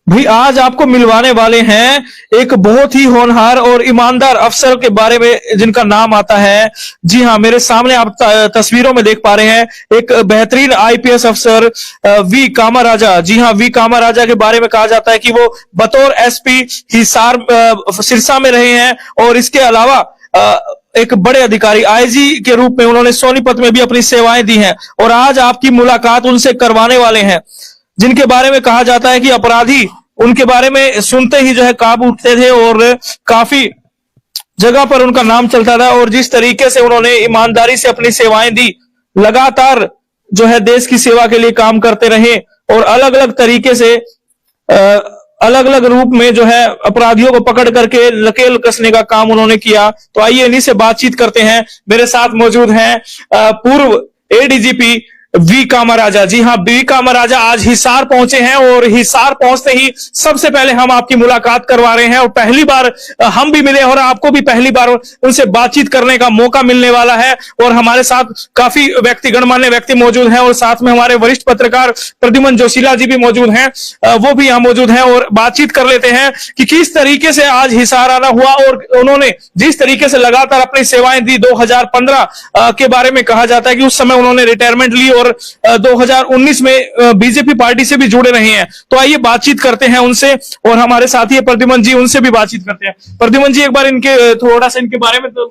भाई आज आपको मिलवाने वाले हैं एक बहुत ही होनहार और ईमानदार अफसर के बारे में जिनका नाम आता है। जी हाँ, मेरे सामने आप तस्वीरों में देख पा रहे हैं एक बेहतरीन आईपीएस अफसर वी कामाराजा। जी हाँ, वी कामाराजा के बारे में कहा जाता है कि वो बतौर एसपी हिसार सिरसा में रहे हैं और इसके अलावा एक बड़े अधिकारी आईजी के रूप में उन्होंने सोनीपत में भी अपनी सेवाएं दी हैं। और आज आपकी मुलाकात उनसे करवाने वाले हैं जिनके बारे में कहा जाता है कि अपराधी उनके बारे में सुनते ही जो है काबू उठते थे और काफी जगह पर उनका नाम चलता था। और जिस तरीके से उन्होंने ईमानदारी से अपनी सेवाएं दी, लगातार जो है देश की सेवा के लिए काम करते रहे और अलग अलग तरीके से अलग अलग रूप में जो है अपराधियों को पकड़ करके नकेल कसने का काम उन्होंने किया। तो आइए इन्हीं से बातचीत करते हैं। मेरे साथ मौजूद हैं पूर्व एडीजीपी वी कामाराजा। जी हाँ, वी कामाराजा आज हिसार पहुंचे हैं और हिसार पहुंचते ही सबसे पहले हम आपकी मुलाकात करवा रहे हैं और पहली बार हम भी मिले और आपको भी पहली बार उनसे बातचीत करने का मौका मिलने वाला है। और हमारे साथ काफी गणमान्य व्यक्ति मौजूद हैं और साथ में हमारे वरिष्ठ पत्रकार प्रद्युमन जोशीला जी भी मौजूद हैं, वो भी यहां मौजूद हैं और बातचीत कर लेते हैं कि किस तरीके से आज हिसार आना हुआ और उन्होंने जिस तरीके से लगातार अपनी सेवाएं दी। 2015 के बारे में कहा जाता है कि उस समय उन्होंने रिटायरमेंट ली और 2019 में बीजेपी पार्टी से भी जुड़े रहे हैं। तो आइए बातचीत करते हैं उनसे और हमारे साथी प्रद्युमन जी, उनसे भी बातचीत करते हैं। प्रद्युमन जी, एक बार इनके थोड़ा सा इनके बारे में तो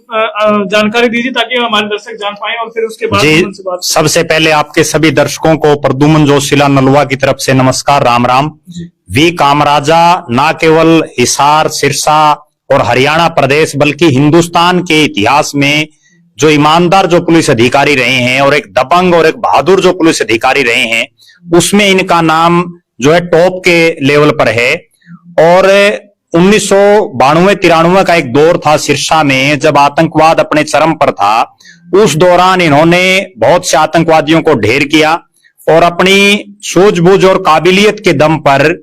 जानकारी दीजिए ताकि हमारे दर्शक जान पाए और फिर उसके बाद उनसे बात। सबसे पहले आपके सभी दर्शकों को प्रद्युमन जोशीला नलवा की तरफ से नमस्कार, राम राम। वी कामराजा न केवल हिसार, सिरसा और हरियाणा प्रदेश बल्कि हिंदुस्तान के इतिहास में जो ईमानदार जो पुलिस अधिकारी रहे हैं और एक दबंग और एक बहादुर जो पुलिस अधिकारी रहे हैं, उसमें इनका नाम जो है टॉप के लेवल पर है। और 1992-93 का एक दौर था सिरसा में जब आतंकवाद अपने चरम पर था। उस दौरान इन्होंने बहुत से आतंकवादियों को ढेर किया और अपनी सूझबूझ और काबिलियत के दम पर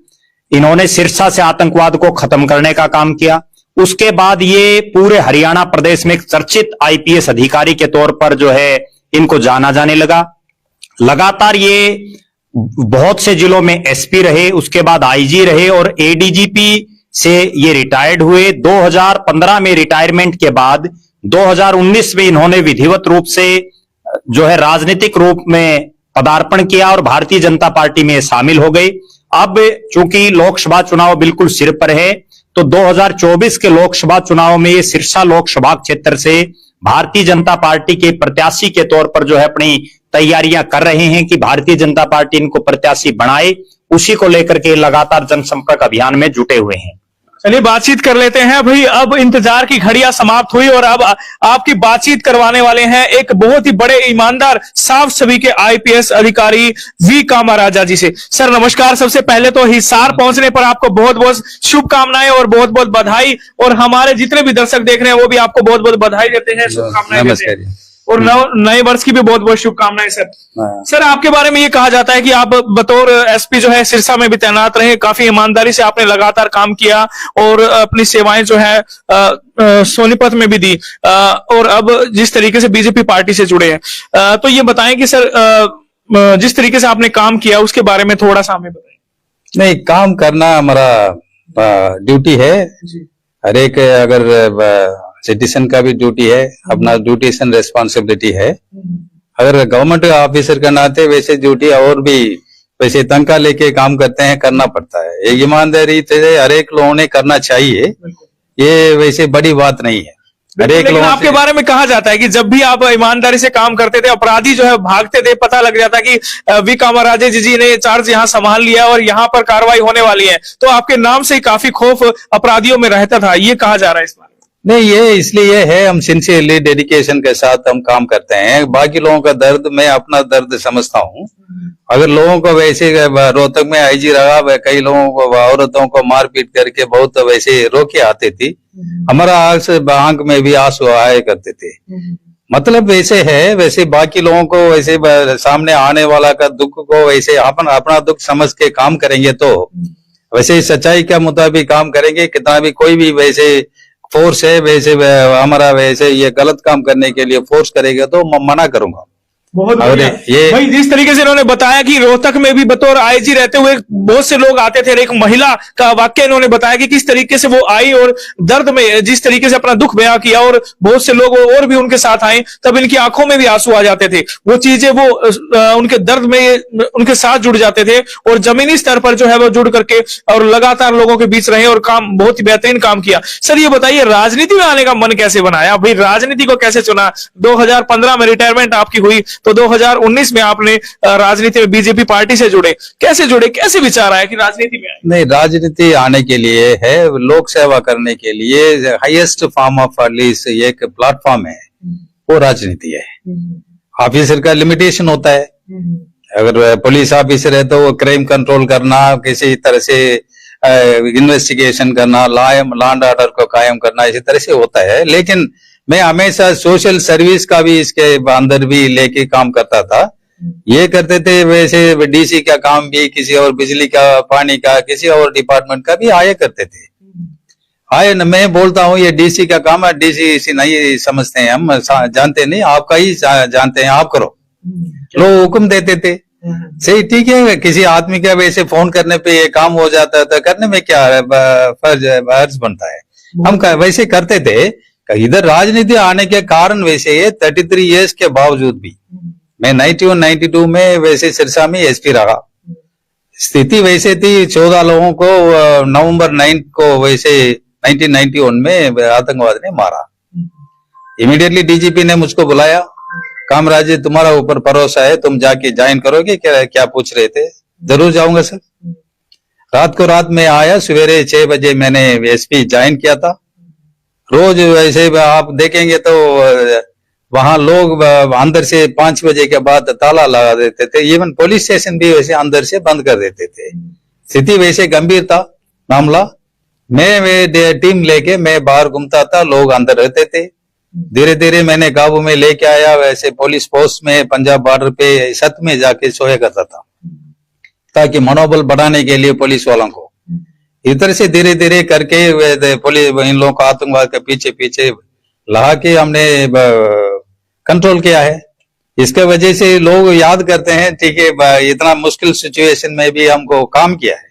इन्होंने सिरसा से आतंकवाद को खत्म करने का काम किया। उसके बाद ये पूरे हरियाणा प्रदेश में एक चर्चित आईपीएस अधिकारी के तौर पर जो है इनको जाना जाने लगा। लगातार ये बहुत से जिलों में एसपी रहे, उसके बाद आईजी रहे और एडीजीपी से ये रिटायर्ड हुए। 2015 में रिटायरमेंट के बाद 2019 में इन्होंने विधिवत रूप से जो है राजनीतिक रूप में पदार्पण किया और भारतीय जनता पार्टी में शामिल हो गए। अब चूंकि लोकसभा चुनाव बिल्कुल सिर पर है तो 2024 के लोकसभा चुनाव में ये सिरसा लोकसभा क्षेत्र से भारतीय जनता पार्टी के प्रत्याशी के तौर पर जो है अपनी तैयारियां कर रहे हैं कि भारतीय जनता पार्टी इनको प्रत्याशी बनाए। उसी को लेकर के लगातार जनसंपर्क अभियान में जुटे हुए हैं। चलिए बातचीत कर लेते हैं भाई। अब इंतजार की घड़ियां समाप्त हुई और अब आपकी बातचीत करवाने वाले हैं एक बहुत ही बड़े ईमानदार साफ छवि के आईपीएस अधिकारी वी कामाराजा जी से। सर नमस्कार। सबसे पहले तो हिसार पहुंचने पर आपको बहुत बहुत शुभकामनाएं और बहुत बहुत बधाई। और हमारे जितने भी दर्शक देख रहे हैं वो भी आपको बहुत बहुत बधाई देते हैं, शुभकामनाएं देते हैं और नए वर्ष की भी बहुत बहुत शुभकामनाएं सर। सर आपके बारे में ये कहा जाता है कि आप बतौर एसपी जो है सिरसा में भी तैनात रहे, काफी ईमानदारी से आपने लगातार काम किया और अपनी सेवाएं जो है सोनीपत में भी दी और अब जिस तरीके से बीजेपी पार्टी से जुड़े हैं, तो ये बताएं कि सर जिस तरीके से आपने काम किया उसके बारे में थोड़ा सा हमें बताएं। नहीं, काम करना हमारा ड्यूटी है। हर एक अगर सिटीजन का भी ड्यूटी है, अपना ड्यूटीशन रेस्पॉन्सिबिलिटी है। अगर गवर्नमेंट ऑफिसर का नाते वैसे ड्यूटी और भी वैसे तनख्वाह लेके काम करते हैं, करना पड़ता है। ये ईमानदारी से हर एक लोगों ने करना चाहिए, ये वैसे बड़ी बात नहीं है। लेकिन आपके बारे में कहा जाता है कि जब भी आप ईमानदारी से काम करते थे अपराधी जो है भागते थे, पता लग जाता कि वी कामाराजा जी ने चार्ज यहाँ संभाल लिया और यहाँ पर कार्रवाई होने वाली है, तो आपके नाम से काफी खौफ अपराधियों में रहता था, ये कहा जा रहा है इस बारे में। नहीं, ये इसलिए है हम सिंसियरली डेडिकेशन के साथ हम काम करते हैं। बाकी लोगों का दर्द मैं अपना दर्द समझता हूँ। अगर लोगों को वैसे रोहतक में आईजी रहा, कई लोगों को औरतों को मारपीट करके बहुत वैसे रोके आते थी, हमारा आंख में भी आंसू आया करते थे। मतलब वैसे है, वैसे बाकी लोगों को वैसे सामने आने वाला का दुख को वैसे अपना दुख समझ के काम करेंगे तो वैसे सच्चाई के मुताबिक काम करेंगे। कितना भी कोई भी वैसे फोर्स है वैसे हमारा वैसे ये गलत काम करने के लिए फोर्स करेगा तो मैं मना करूंगा। बहुत और बढ़िया। ये भाई जिस तरीके से इन्होंने बताया कि रोहतक में भी बतौर आईजी रहते हुए बहुत से लोग आते थे, और एक महिला का वाक्य इन्होंने बताया कि किस तरीके से वो आई और दर्द में जिस तरीके से अपना दुख बयां किया, और बहुत से लोग और भी उनके साथ आए, तब इनकी आंखों में भी आंसू आ जाते थे। वो चीजें वो उनके दर्द में उनके साथ जुड़ जाते थे, और जमीनी स्तर पर जो है वो जुड़ करके और लगातार लोगों के बीच रहे और काम बहुत ही बेहतरीन काम किया। सर ये बताइए, राजनीति में आने का मन कैसे बनाया भाई, राजनीति को कैसे चुना? 2015 में रिटायरमेंट आपकी हुई, तो 2019 में आपने राजनीति में बीजेपी पार्टी से जुड़े, कैसे विचार आया कि राजनीति में आए? नहीं, राजनीति आने के लिए है लोक सेवा करने के लिए हाईएस्ट फॉर्म ऑफ अर्लीस एक प्लेटफॉर्म है, वो राजनीति है। ऑफिसर का लिमिटेशन होता है, अगर पुलिस ऑफिसर है तो वो क्राइम कंट्रोल करना, किसी तरह से इन्वेस्टिगेशन करना, लॉ एंड ऑर्डर को कायम करना, इसी तरह से होता है। लेकिन मैं हमेशा सोशल सर्विस का भी इसके अंदर भी लेके काम करता था। ये करते थे वैसे डीसी का काम भी, किसी और बिजली का, पानी का, किसी और डिपार्टमेंट का भी आया करते थे। आए न, मैं बोलता हूँ ये डीसी का काम है, डीसी इसी नहीं समझते हैं, हम जानते नहीं, आपका ही जानते हैं, आप करो। लोग हुक्म देते थे, सही ठीक है, किसी आदमी का वैसे फोन करने पे ये काम हो जाता था, करने में क्या फर्ज बनता है, हम वैसे करते थे। इधर राजनीति आने के कारण वैसे ये 33 इयर्स के बावजूद भी, मैं 91-92 में वैसे सिरसा में एसपी रहा। स्थिति वैसे थी, 14 लोगों को नवंबर 9 को वैसे 1991 में आतंकवाद ने मारा। इमीडिएटली डीजीपी ने मुझको बुलाया, कामराज तुम्हारा ऊपर भरोसा है, तुम जाके ज्वाइन करोगे क्या पूछ रहे थे? जरूर जाऊंगा सर। रात में आया, सवेरे 6 बजे मैंने एसपी ज्वाइन किया था। रोज वैसे आप देखेंगे तो वहां लोग अंदर से 5 बजे के बाद ताला लगा देते थे, इवन पुलिस स्टेशन भी वैसे अंदर से बंद कर देते थे। स्थिति वैसे गंभीर था मामला। मैं वे टीम लेके मैं बाहर घूमता था, लोग अंदर रहते थे। धीरे धीरे मैंने काबू में लेके आया। वैसे पुलिस पोस्ट में पंजाब बॉर्डर पे छत में जाके सोया करता था, ताकि मनोबल बढ़ाने के लिए पुलिस वालों को। इधर से धीरे धीरे करके पुलिस इन लोगों को आतंकवाद के पीछे पीछे लगा के हमने कंट्रोल किया है। इसके वजह से लोग याद करते हैं, ठीक है, इतना मुश्किल सिचुएशन में भी हमको काम किया है।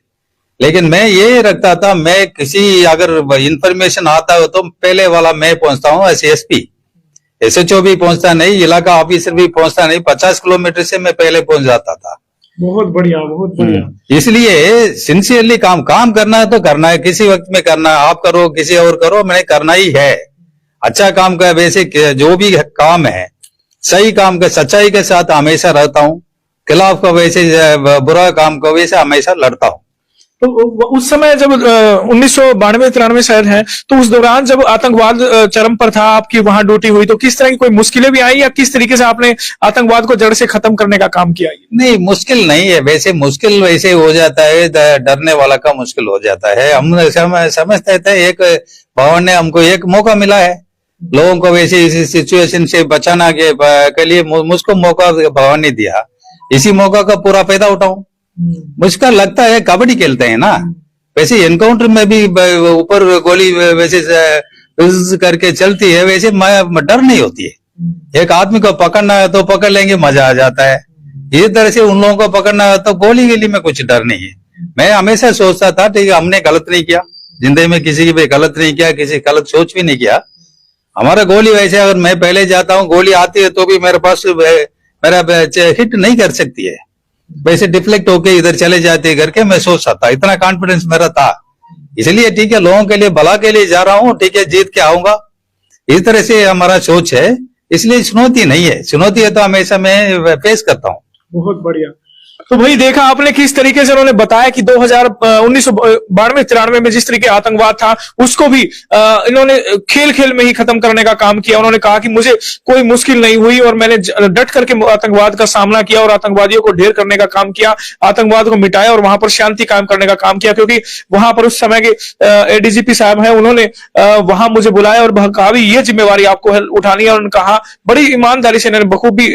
लेकिन मैं ये रखता था, मैं किसी अगर इंफॉर्मेशन आता हो तो पहले वाला मैं पहुंचता हूँ। एसपी एसएचओ भी पहुंचता नहीं, इलाका ऑफिसर भी पहुंचता नहीं, 50 किलोमीटर से मैं पहले पहुंच जाता था। बहुत बढ़िया, बहुत बढ़िया। इसलिए सिंसियरली काम करना है तो करना है, किसी वक्त में करना है, आप करो किसी और करो, मैंने करना ही है। अच्छा काम का वैसे जो भी काम है, सही काम का सच्चाई के साथ हमेशा रहता हूँ, खिलाफ का वैसे बुरा काम को वैसे हमेशा लड़ता हूँ। तो उस समय जब 1992-93 शायद है, तो उस दौरान जब आतंकवाद चरम पर था, आपकी वहां ड्यूटी हुई, तो किस तरह की कोई मुश्किलें भी आई, या किस तरीके से आपने आतंकवाद को जड़ से खत्म करने का काम किया? नहीं, मुश्किल नहीं है, वैसे मुश्किल वैसे हो जाता है, डरने वाला का मुश्किल हो जाता है। हम समझते थे एक भगवान ने हमको एक मौका मिला है लोगों को वैसे इसी सिचुएशन से बचाना के लिए, मुझको मौका भगवान ने दिया, इसी मौका का पूरा फायदा उठाऊं। मुझको लगता है कबड्डी खेलते हैं ना, वैसे एनकाउंटर में भी ऊपर गोली वैसे करके चलती है, वैसे डर नहीं होती है। एक आदमी को पकड़ना है तो पकड़ लेंगे, मजा आ जाता है। इस तरह से उन लोगों को पकड़ना है तो गोली में कुछ डर नहीं है। मैं हमेशा सोचता था, ठीक है, हमने गलत नहीं किया जिंदगी में, किसी की भी गलत नहीं किया, किसी गलत सोच भी नहीं किया। हमारा गोली वैसे अगर मैं पहले जाता हूँ, गोली आती है तो भी मेरे पास मेरा हिट नहीं कर सकती है, वैसे डिफ्लेक्ट होके इधर चले जाते घर के, मैं सोचता था, इतना कॉन्फिडेंस मेरा था। इसलिए ठीक है, लोगों के लिए भला के लिए जा रहा हूँ, ठीक है, जीत के आऊंगा, इस तरह से हमारा सोच है। इसलिए चुनौती नहीं है, चुनौती है तो हमेशा मैं फेस करता हूँ। बहुत बढ़िया। तो भाई देखा आपने किस तरीके से उन्होंने बताया कि 1992-93 में जिस तरीके आतंकवाद था, उसको भी इन्होंने खेल में ही खत्म करने का काम किया। उन्होंने कहा कि मुझे कोई मुश्किल नहीं हुई और मैंने डट करके आतंकवाद का सामना किया और आतंकवादियों को ढेर करने का काम किया, आतंकवाद को मिटाया और वहां पर शांति कायम करने का काम किया। क्योंकि वहां पर उस समय के एडीजीपी साहब हैं, उन्होंने वहां मुझे बुलाया और कहा भी ये जिम्मेवारी आपको उठानी है। उन्होंने कहा, बड़ी ईमानदारी से इन्होंने बखूबी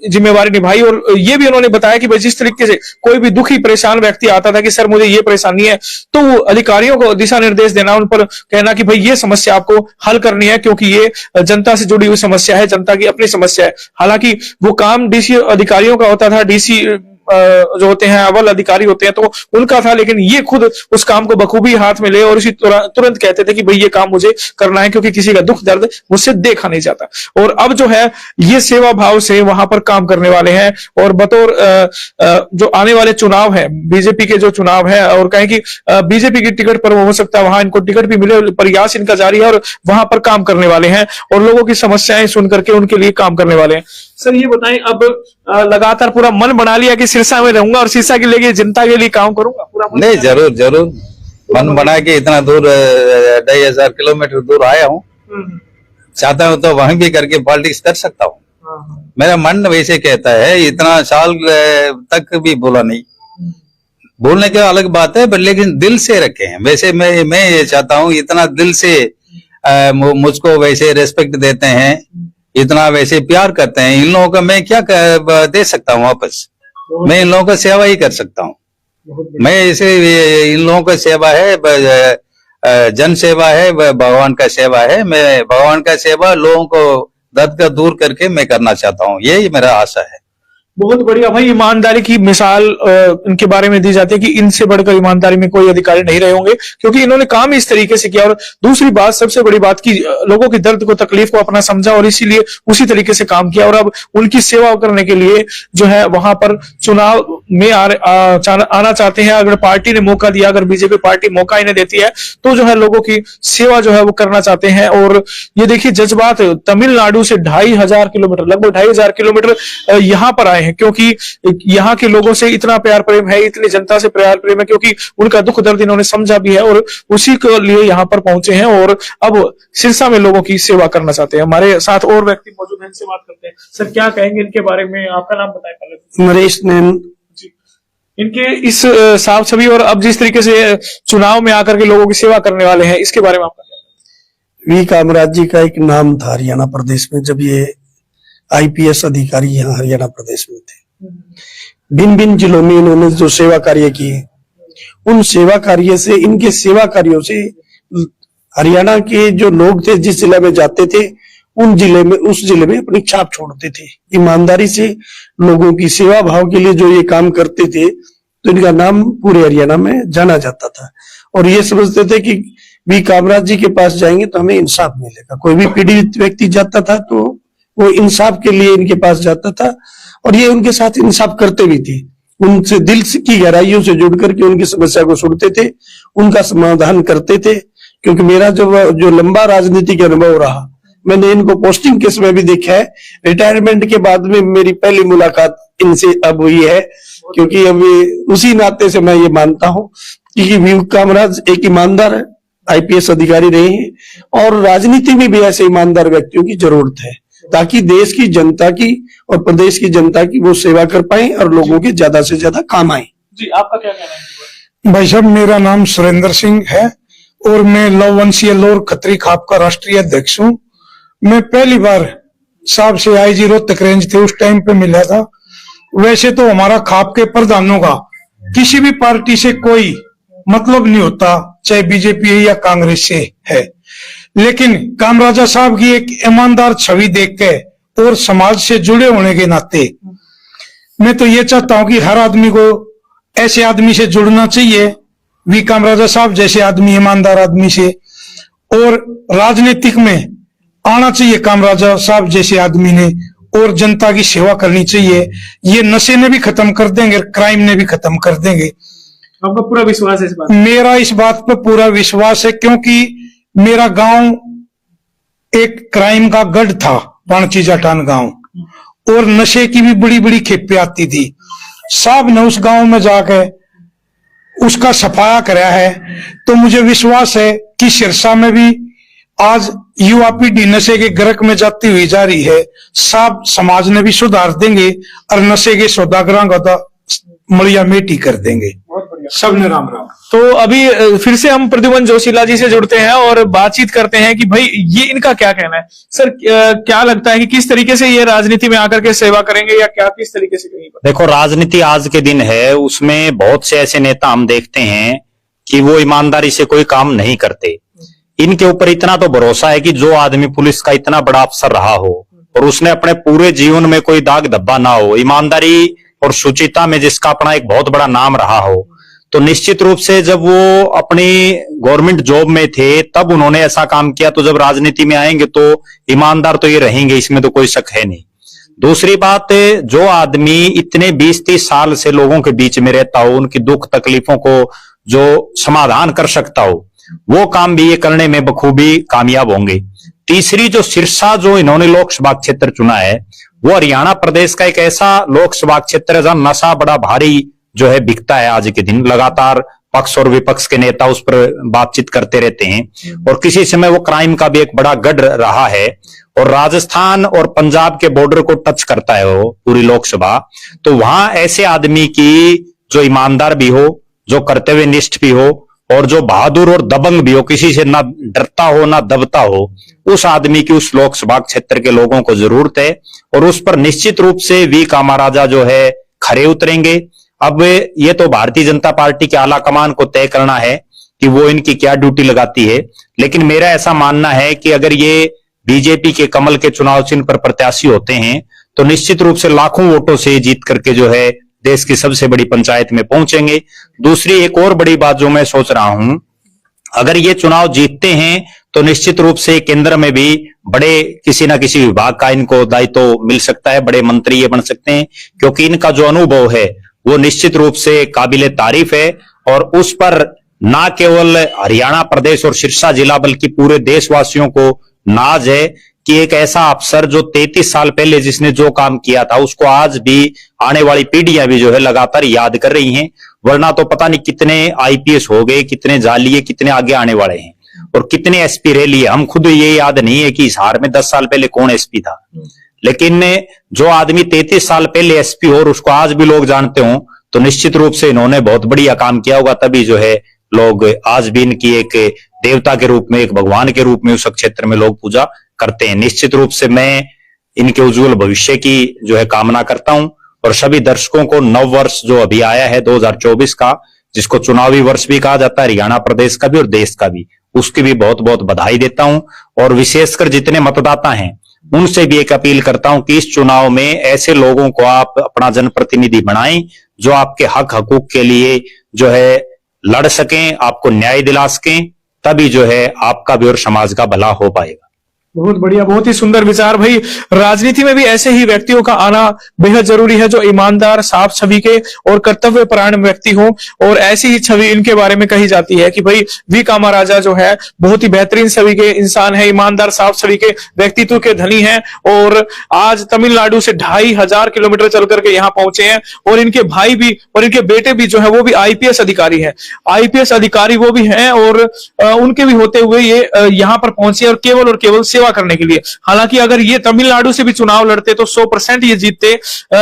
जिम्मेवारी निभाई। और ये भी उन्होंने बताया कि जिस तरीके से कोई भी दुखी परेशान व्यक्ति आता था कि सर मुझे ये परेशानी है, तो वो अधिकारियों को दिशा निर्देश देना, उन पर कहना कि भाई ये समस्या आपको हल करनी है क्योंकि ये जनता से जुड़ी हुई समस्या है, जनता की अपनी समस्या है। हालांकि वो काम डीसी अधिकारियों का होता था, डीसी जो होते हैं अव्वल अधिकारी होते हैं तो उनका था, लेकिन ये खुद उस काम को बखूबी हाथ में ले और उसी तुरंत कहते थे कि भाई ये काम मुझे करना है क्योंकि किसी का दुख दर्द मुझसे देखा नहीं जाता। और अब जो है ये सेवा भाव से वहां पर काम करने वाले हैं और बतौर जो आने वाले चुनाव है, बीजेपी के जो चुनाव है, और कहें कि बीजेपी की टिकट पर वो हो सकता है वहां इनको टिकट भी मिले, प्रयास इनका जारी है और वहां पर काम करने वाले हैं और लोगों की समस्याएं सुन करके उनके लिए काम करने वाले हैं। सर ये बताएं, अब लगातार पूरा मन बना लिया कि सिरसा में रहूंगा और सिरसा के लिए जनता के लिए काम करूंगा, पूरा मन? नहीं, जरूर जरूर मन बना के इतना दूर 2500 किलोमीटर दूर आया हूँ। चाहता हूँ तो वहीं भी करके पॉलिटिक्स कर सकता हूँ। मेरा मन वैसे कहता है, इतना साल तक भी बोला नहीं, बोलने की अलग बात है, पर लेकिन दिल से रखे हैं। वैसे मैं ये चाहता हूँ, इतना दिल से मुझको वैसे रेस्पेक्ट देते हैं, इतना वैसे प्यार करते हैं, इन लोगों का मैं क्या दे सकता हूँ वापस? मैं इन लोगों का सेवा ही कर सकता हूँ। मैं इसे इन लोगों का सेवा है, जन सेवा है, भगवान का सेवा है। मैं भगवान का सेवा लोगों को दर्द का दूर करके मैं करना चाहता हूँ, यही मेरा आशा है। बहुत बढ़िया भाई, ईमानदारी की मिसाल इनके बारे में दी जाती है कि इनसे बढ़कर ईमानदारी में कोई अधिकारी नहीं रहे होंगे क्योंकि इन्होंने काम इस तरीके से किया। और दूसरी बात, सबसे बड़ी बात की लोगों की दर्द को, तकलीफ को अपना समझा और इसीलिए उसी तरीके से काम किया। और अब उनकी सेवा करने के लिए जो है वहां पर चुनाव में आना चाहते हैं। अगर पार्टी ने मौका दिया, अगर बीजेपी पार्टी मौका इन्हें देती है तो जो है लोगों की सेवा जो है वो करना चाहते हैं। और ये देखिए जज्बात, तमिलनाडु से 2500 किलोमीटर, लगभग 2500 किलोमीटर यहाँ पर आए हैं क्योंकि यहाँ के लोगों से इतना प्यार प्रेम है, इतनी जनता से प्यार प्रेम है क्योंकि उनका दुख दर्द इन्होंने समझा भी है और उसी के लिए यहाँ पर पहुंचे हैं और अब सिरसा में लोगों की सेवा करना चाहते हैं। हमारे साथ और व्यक्ति मौजूद हैं, इनसे बात करते हैं। सर क्या कहेंगे इनके बारे में? आपका नाम बताएं पहले। नरेश नैन जी। इनके इस साफ छवि और अब जिस तरीके से चुनाव में आकर के लोगों की सेवा करने वाले हैं, इसके बारे में आपका क्या? वी कामराज जी का एक नाम था हरियाणा प्रदेश में, जब ये आईपीएस अधिकारी यहाँ हरियाणा प्रदेश में थे। भिन्न भिन्न जिलों में इन्होंने जो सेवा कार्य किए, उन सेवा कार्य से, इनके सेवा कार्यों से हरियाणा के जो लोग थे, जिस जिले में जाते थे उस जिले में अपनी छाप छोड़ते थे। ईमानदारी से लोगों की सेवा भाव के लिए जो ये काम करते थे तो इनका नाम पूरे हरियाणा में जाना जाता था। और ये समझते थे कि वी कामराज जी के पास जाएंगे तो हमें इंसाफ मिलेगा। कोई भी पीड़ित व्यक्ति जाता था तो वो इंसाफ के लिए इनके पास जाता था और ये उनके साथ इंसाफ करते भी थे। उनसे दिल की गहराइयों से जुड़ करके उनकी समस्या को सुनते थे, उनका समाधान करते थे। क्योंकि मेरा जो लंबा राजनीतिक अनुभव रहा, मैंने इनको पोस्टिंग के समय भी देखा है। रिटायरमेंट के बाद में मेरी पहली मुलाकात इनसे अब हुई है, क्योंकि अब उसी नाते से मैं ये मानता हूँ कि वी कामराज एक ईमानदार आईपीएस अधिकारी रहे हैं और राजनीति में भी ऐसे ईमानदार व्यक्तियों की जरूरत है ताकि देश की जनता की और प्रदेश की जनता की वो सेवा कर पाए और लोगों के ज्यादा से ज्यादा काम आए। जी, आपका क्या कहना है? भाई साहब, मेरा नाम सुरेंद्र सिंह है और मैं लववंशीय लोर खत्री खाप का राष्ट्रीय अध्यक्ष हूँ। मैं पहली बार साहब से आईजी रोहतक रेंज थे, उस टाइम पे मिला था। वैसे तो हमारा खाप के प्रधानों का किसी भी पार्टी से कोई मतलब नहीं होता, चाहे बीजेपी है या कांग्रेस से है, लेकिन कामराजा साहब की एक ईमानदार छवि देख के और समाज से जुड़े होने के नाते मैं तो ये चाहता हूं कि हर आदमी को ऐसे आदमी से जुड़ना चाहिए, वी कामराजा साहब जैसे आदमी, ईमानदार आदमी से, और राजनीतिक में आना चाहिए कामराजा साहब जैसे आदमी ने, और जनता की सेवा करनी चाहिए। ये नशे ने भी खत्म कर देंगे, क्राइम ने भी खत्म कर देंगे। आपका पूरा विश्वास है इस बात? मेरा इस बात पर पूरा विश्वास है, क्योंकि मेरा गांव एक क्राइम का गढ़ था, पाणची जाटान गांव, और नशे की भी बड़ी बड़ी खेपे आती थी। साहब ने उस गांव में जाके उसका सफाया कराया है, तो मुझे विश्वास है कि सिरसा में भी आज युवा पीढ़ी नशे के गर्क में जाती हुई जा रही है। साहब समाज ने भी सुधार देंगे और नशे के सौदागरों का मलिया मेटी कर देंगे। सबने राम राम। तो अभी फिर से हम प्रद्युमन जोशीला जी से जुड़ते हैं और बातचीत करते हैं कि भाई ये इनका क्या कहना है। सर क्या लगता है कि किस तरीके से ये राजनीति में आकर के सेवा करेंगे या क्या किस तरीके से करेंगे? देखो, राजनीति आज के दिन है, उसमें बहुत से ऐसे नेता हम देखते हैं कि वो ईमानदारी से कोई काम नहीं करते। इनके ऊपर इतना तो भरोसा है कि जो आदमी पुलिस का इतना बड़ा अफसर रहा हो और उसने अपने पूरे जीवन में कोई दाग धब्बा ना हो, ईमानदारी और शुचिता में जिसका अपना एक बहुत बड़ा नाम रहा हो, तो निश्चित रूप से जब वो अपनी गवर्नमेंट जॉब में थे तब उन्होंने ऐसा काम किया, तो जब राजनीति में आएंगे तो ईमानदार तो ये रहेंगे, इसमें तो कोई शक है नहीं। दूसरी बात, जो आदमी इतने 20-30 साल से लोगों के बीच में रहता हो, उनकी दुख तकलीफों को जो समाधान कर सकता हो, वो काम भी ये करने में बखूबी कामयाब होंगे। तीसरी, जो सिरसा जो इन्होंने लोकसभा क्षेत्र चुना है, वो हरियाणा प्रदेश का एक ऐसा लोकसभा क्षेत्र है जहां नशा बड़ा भारी जो है बिकता है। आज के दिन लगातार पक्ष और विपक्ष के नेता उस पर बातचीत करते रहते हैं और किसी समय वो क्राइम का भी एक बड़ा गढ़ रहा है और राजस्थान और पंजाब के बॉर्डर को टच करता है वो पूरी लोकसभा। तो वहां ऐसे आदमी की जो ईमानदार भी हो, जो कर्तव्यनिष्ठ भी हो और जो बहादुर और दबंग भी हो, किसी से ना डरता हो ना दबता हो, उस आदमी की उस लोकसभा क्षेत्र के लोगों को जरूरत है और उस पर निश्चित रूप से वी कामाराजा जो है खरे उतरेंगे। अब ये तो भारतीय जनता पार्टी के आला कमान को तय करना है कि वो इनकी क्या ड्यूटी लगाती है, लेकिन मेरा ऐसा मानना है कि अगर ये बीजेपी के कमल के चुनाव चिन्ह पर प्रत्याशी होते हैं तो निश्चित रूप से लाखों वोटों से जीत करके जो है देश की सबसे बड़ी पंचायत में पहुंचेंगे। दूसरी एक और बड़ी बात जो मैं सोच रहा हूं, अगर ये चुनाव जीतते हैं तो निश्चित रूप से केंद्र में भी बड़े किसी ना किसी विभाग का इनको दायित्व मिल सकता है, बड़े मंत्री ये बन सकते हैं, क्योंकि इनका जो अनुभव है वो निश्चित रूप से काबिले तारीफ है और उस पर ना केवल हरियाणा प्रदेश और सिरसा जिला बल्कि पूरे देशवासियों को नाज है कि एक ऐसा अफसर जो 33 साल पहले जिसने जो काम किया था उसको आज भी आने वाली पीढ़ियां भी जो है लगातार याद कर रही हैं, वरना तो पता नहीं कितने आईपीएस हो गए, कितने जालिए, कितने आगे आने वाले हैं और कितने एसपी रह लिए। हम खुद ये याद नहीं है कि इस हार में 10 साल पहले कौन एसपी था, लेकिन जो आदमी 33 साल पहले एसपी हो और उसको आज भी लोग जानते हो तो निश्चित रूप से इन्होंने बहुत बढ़िया काम किया होगा, तभी जो है लोग आज भी इनकी एक देवता के रूप में, एक भगवान के रूप में उस क्षेत्र में लोग पूजा करते हैं। निश्चित रूप से मैं इनके उज्जवल भविष्य की जो है कामना करता हूं और सभी दर्शकों को नव वर्ष जो अभी आया है 2024 का, जिसको चुनावी वर्ष भी कहा जाता है हरियाणा प्रदेश का भी और देश का भी, उसकी भी बहुत बहुत बधाई देता हूं और विशेषकर जितने मतदाता हैं उनसे भी एक अपील करता हूं कि इस चुनाव में ऐसे लोगों को आप अपना जनप्रतिनिधि बनाएं जो आपके हक हकूक के लिए जो है लड़ सकें, आपको न्याय दिला सकें, तभी जो है आपका भी और समाज का भला हो पाएगा। बहुत बढ़िया, बहुत ही सुंदर विचार। भाई राजनीति में भी ऐसे ही व्यक्तियों का आना बेहद जरूरी है जो ईमानदार, साफ छवि के और कर्तव्य परायण व्यक्ति हो और ऐसी ही छवि इनके बारे में कही जाती है कि भाई वी कामाराजा जो है बहुत ही बेहतरीन छवि के इंसान है, ईमानदार, साफ छवि के व्यक्तित्व के धनी हैं और आज तमिलनाडु से 2500 किलोमीटर चल करके यहाँ पहुंचे हैं और इनके भाई भी और इनके बेटे भी जो है वो भी आईपीएस अधिकारी है, आईपीएस अधिकारी वो भी हैं और उनके भी होते हुए ये यहाँ पर पहुंचे और केवल सेवा करने के लिए। हालांकि अगर ये तमिलनाडु से भी चुनाव लड़ते तो 100% ये जीतते,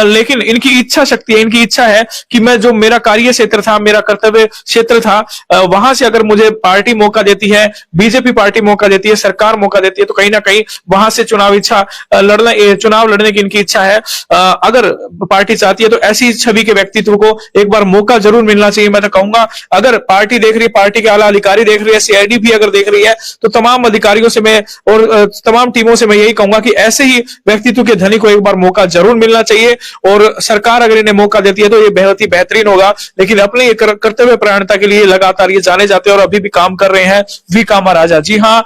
लेकिन इनकी इच्छा शक्ति है, इनकी इच्छा है कि मैं जो मेरा कार्य क्षेत्र था, मेरा कर्तव्य क्षेत्र था, वहां से अगर मुझे पार्टी मौका देती है, बीजेपी पार्टी मौका देती है, सरकार मौका देती है तो कहीं ना कहीं वहां से चुनाव लड़ने की इनकी इच्छा है। अगर पार्टी चाहती है तो ऐसी छवि के व्यक्तित्व को एक बार मौका जरूर मिलना चाहिए। मैं तो कहूंगा अगर पार्टी देख रही है, पार्टी के आला अधिकारी देख रही है, सीआईडी भी अगर देख रही है तो तमाम अधिकारियों से मैं और तमाम टीमों से मैं यही कहूंगा कि ऐसे ही व्यक्तित्व के धनी को एक बार मौका जरूर मिलना चाहिए और सरकार अगर इन्हें मौका देती है तो ये बहुत ही बेहतरीन होगा। लेकिन अपने कर्तव्य परायणता के लिए लगातार ये जाने जाते हैं और अभी भी काम कर रहे हैं वी कामाराजा। जी हाँ,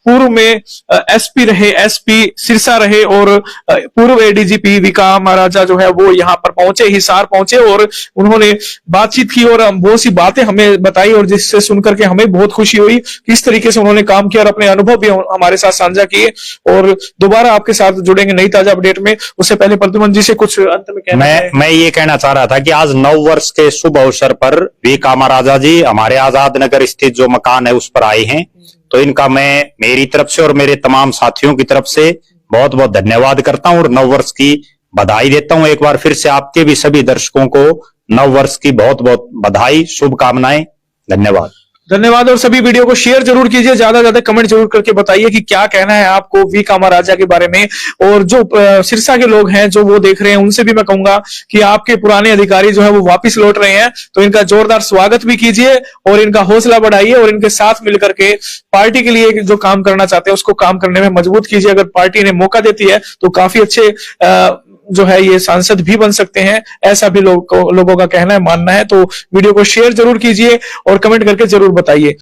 पूर्व में एसपी रहे, एसपी सिरसा रहे और पूर्व एडीजीपी वी कामाराजा जो है वो यहाँ पर पहुंचे, हिसार पहुंचे और उन्होंने बातचीत की और बहुत सी बातें हमें बताई और जिससे सुनकर के हमें बहुत खुशी हुई किस तरीके से उन्होंने काम किया और अपने अनुभव भी हमारे साथ साझा किए। और दोबारा आपके साथ जुड़ेंगे नई ताजा अपडेट में, उससे पहले प्रद्युमन जी से कुछ अंत में कहना मैं ये कहना चाह रहा था कि आज नव वर्ष के शुभ अवसर पर वी कामाराजा जी हमारे आजाद नगर स्थित जो मकान है उस पर आए हैं, तो इनका मैं मेरी तरफ से और मेरे तमाम साथियों की तरफ से बहुत बहुत धन्यवाद करता हूं और नव वर्ष की बधाई देता हूं। एक बार फिर से आपके भी सभी दर्शकों को नव वर्ष की बहुत बहुत बधाई, शुभकामनाएं। धन्यवाद। धन्यवाद। और सभी वीडियो को शेयर जरूर कीजिए, ज्यादा से ज्यादा कमेंट जरूर करके बताइए कि क्या कहना है आपको वी कामाराजा के बारे में। और जो सिरसा के लोग हैं जो वो देख रहे हैं, उनसे भी मैं कहूंगा कि आपके पुराने अधिकारी जो है वो वापस लौट रहे हैं, तो इनका जोरदार स्वागत भी कीजिए और इनका हौसला बढ़ाइए और इनके साथ मिलकर के पार्टी के लिए जो काम करना चाहते हैं उसको काम करने में मजबूत कीजिए। अगर पार्टी इन्हें मौका देती है तो काफी अच्छे जो है ये सांसद भी बन सकते हैं, ऐसा भी लोगों का कहना है, मानना है। तो वीडियो को शेयर जरूर कीजिए और कमेंट करके जरूर बताइए।